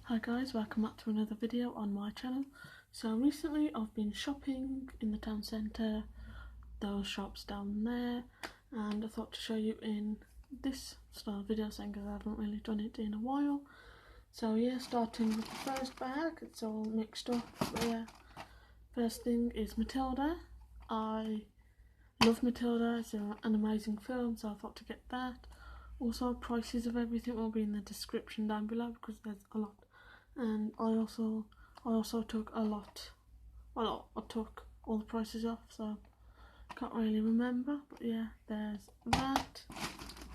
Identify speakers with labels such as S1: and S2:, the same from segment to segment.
S1: Hi guys, welcome back to another video on my channel. So recently I've been shopping in the town centre, those shops down there, and I thought to show you in this style video saying because I haven't really done it in a while. So yeah, starting with the first bag, it's all mixed up, but yeah, first thing is Matilda. I love Matilda, it's an amazing film, so I thought to get that. Also, prices of everything will be in the description down below because there's a lot. And I also took a lot. Well, I took all the prices off, so can't really remember. But yeah, there's that.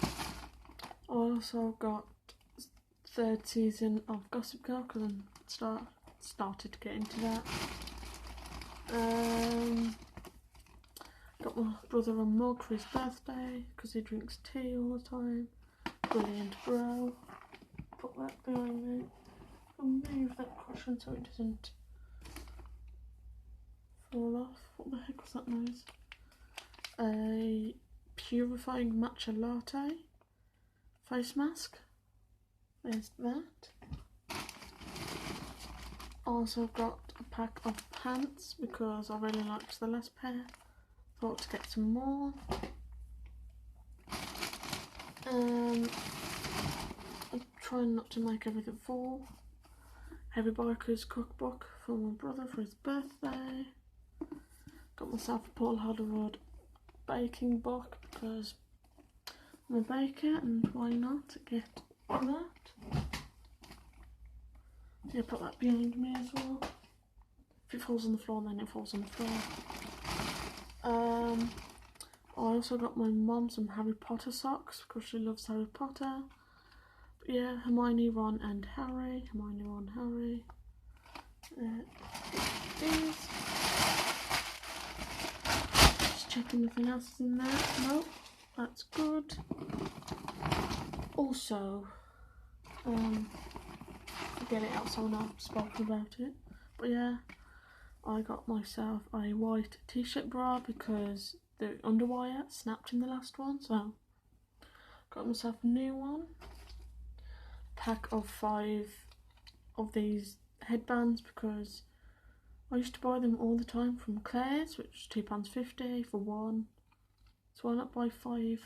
S1: I also got third season of Gossip Girl because I started to get into that. Got my brother a mug for his birthday because he drinks tea all the time. Brilliant, bro. Put that behind me. Move that cushion so it doesn't fall off. What the heck was that noise? A purifying matcha latte face mask. There's that. Also got a pack of pants because I really liked the last pair. Thought to get some more. I'm trying not to make everything fall. Heavy Biker's cookbook for my brother for his birthday. Got myself a Paul Hollywood baking book because I'm a baker and why not get that. Yeah, put that behind me as well. If it falls on the floor, then it falls on the floor. I also got my mum some Harry Potter socks because she loves Harry Potter. But yeah, Hermione, Ron and Harry. Hermione, Ron, Harry. These. Just checking nothing else is in there. Nope, that's good. Also, get it out so I've not spoken about it. But yeah, I got myself a white t-shirt bra because the underwire snapped in the last one, so got myself a new one. Pack of 5 of these headbands because I used to buy them all the time from Claire's, which was £2.50 for one. So why not buy 5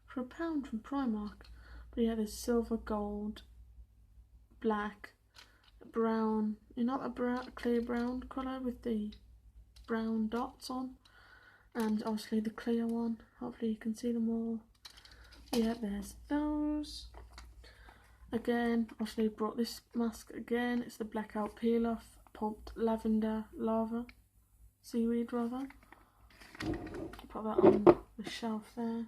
S1: for £1 from Primark? But yeah, there's silver, gold, black, brown, you know that brown, clear brown colour with the brown dots on, and obviously the clear one. Hopefully you can see them all. Yeah, there's those. Again, obviously brought this mask again. It's the Blackout Peel Off Pulped Lavender Lava Seaweed rather. Put that on the shelf there.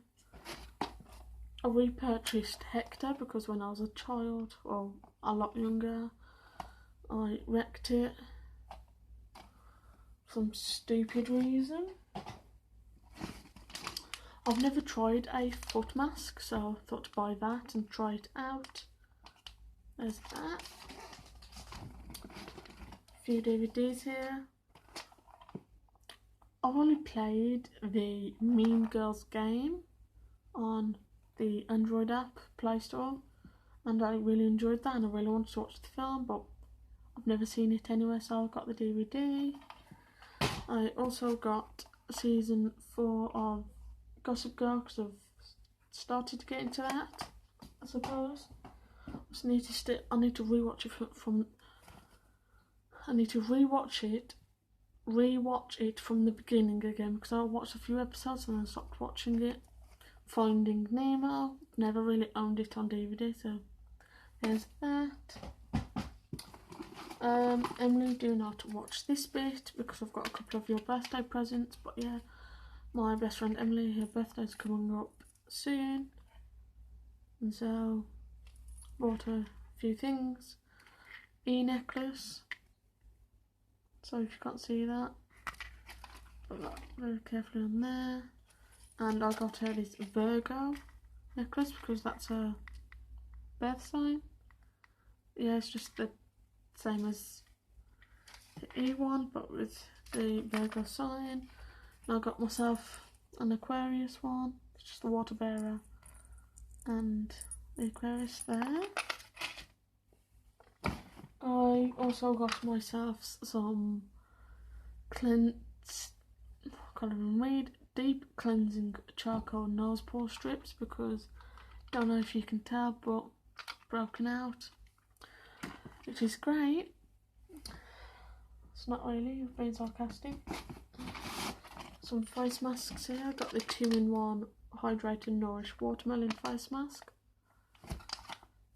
S1: I repurchased Hector because when I was a child, or a lot younger, I wrecked it for some stupid reason. I've never tried a foot mask, so I thought to buy that and try it out. There's that. A few DVDs here. I've only played the Mean Girls game on the Android app Play Store, and I really enjoyed that and I really wanted to watch the film, but I've never seen it anywhere, so I got the DVD. I also got season 4 of Gossip Girl because I've started to get into that, I suppose. I need to rewatch it I need to rewatch it from the beginning again because I watched a few episodes and then stopped watching it. Finding Nemo, never really owned it on DVD, so there's that. Emily, do not watch this bit because I've got a couple of your birthday presents, but yeah, my best friend Emily, her birthday's coming up soon, and so bought her a few things. E-necklace, so if you can't see that, put that very carefully on there. And I got her this Virgo necklace because that's her birth sign. Yeah, it's just the same as the E one but with the Virgo sign. And I got myself an Aquarius one, it's just the water bearer and the Aquarius there. also got myself some can't even read, deep cleansing charcoal nose pore strips, because don't know if you can tell, but broken out, which is great. It's not really, being sarcastic. Some face masks here. I got the 2-in-1 Hydrate and Nourish Watermelon face mask.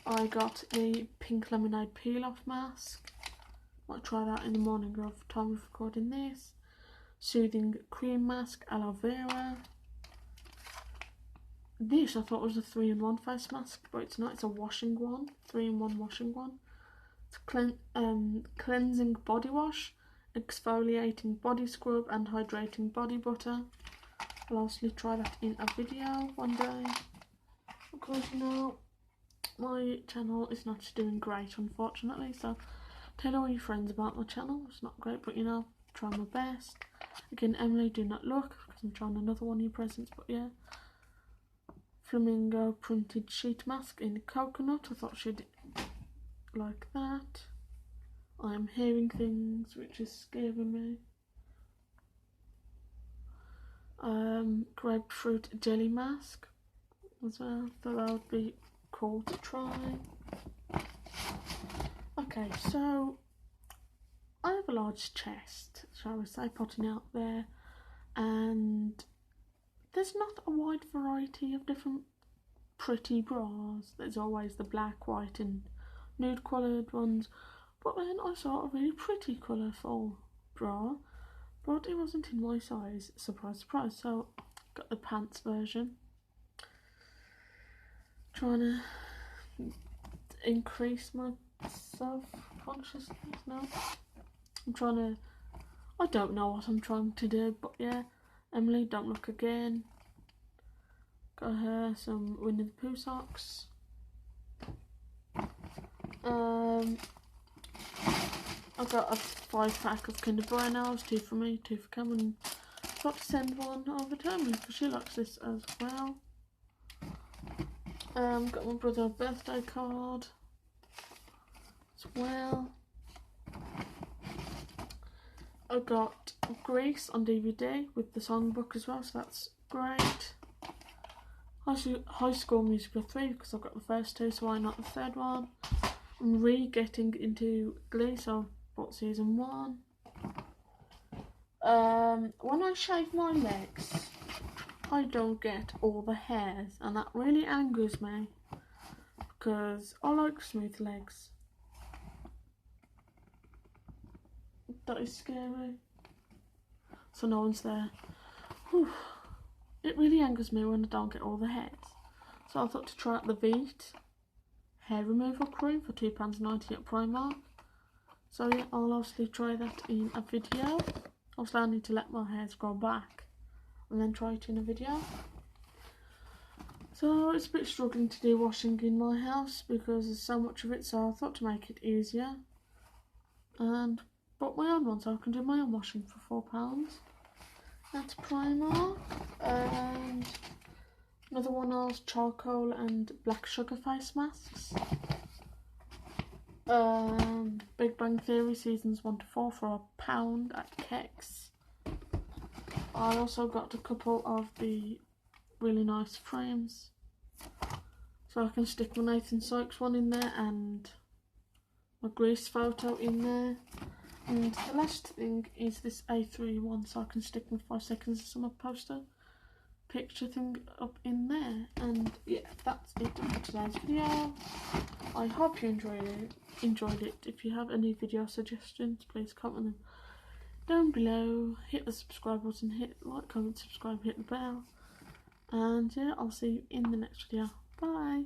S1: I got the Pink Lemonade Peel Off mask. Might try that in the morning of time of recording this. Soothing Cream Mask, Aloe Vera. This I thought was a 3-in-1 face mask, but it's not. It's a washing one, 3-in-1 washing one. It's cleansing body wash, exfoliating body scrub, and hydrating body butter. I'll also try that in a video one day, because you know my channel is not doing great, unfortunately. So tell all your friends about my channel. It's not great, but you know, try my best. Again, Emily, do not look, because I'm trying another one of your presents. But yeah, flamingo printed sheet mask in coconut. I thought she'd like that. I am hearing things which is scaring me. Grapefruit jelly mask as well. Thought that would be cool to try. Okay, so I have a large chest, shall we say, potting out there, and there's not a wide variety of different pretty bras. There's always the black, white and nude coloured ones, but then I saw a really pretty colourful bra, but it wasn't in my size, surprise surprise, so got the pants version. Trying to increase my self-consciousness now. I don't know what I'm trying to do, but yeah. Emily, don't look again. Got her some Winnie the Pooh socks. I got a 5-pack of Kinder Buenos, 2 for me, 2 for Cameron. Got to send one over to Emily because she likes this as well. Got my brother a birthday card as well. I got Grease on DVD with the songbook as well, so that's great. High School Musical 3 because I've got the first 2, so why not the third one? I'm getting into GLEE, so I bought season 1. When I shave my legs, I don't get all the hairs, and that really angers me because I like smooth legs. That is scary. So no one's there. Whew. It really angers me when I don't get all the hairs. So I thought to try out the Veet hair removal cream for £2.90 at Primark. So yeah, I'll obviously try that in a video. Obviously I need to let my hairs grow back and then try it in a video. So it's a bit struggling to do washing in my house because there's so much of it, so I thought to make it easier and bought my own one so I can do my own washing for £4 at Primark. And another one else, charcoal and black sugar face masks. Big Bang Theory seasons 1 to 4 for £1 at CEX. I also got a couple of the really nice frames, so I can stick my Nathan Sykes one in there and my Grease photo in there. And the last thing is this A3 one, so I can stick my 5 seconds of summer poster picture thing up in there. And yeah, that's it for today's video. I hope you enjoyed it. If you have any video suggestions, please comment them down below. Hit the subscribe button, hit like, comment, subscribe, hit the bell. And yeah, I'll see you in the next video. Bye.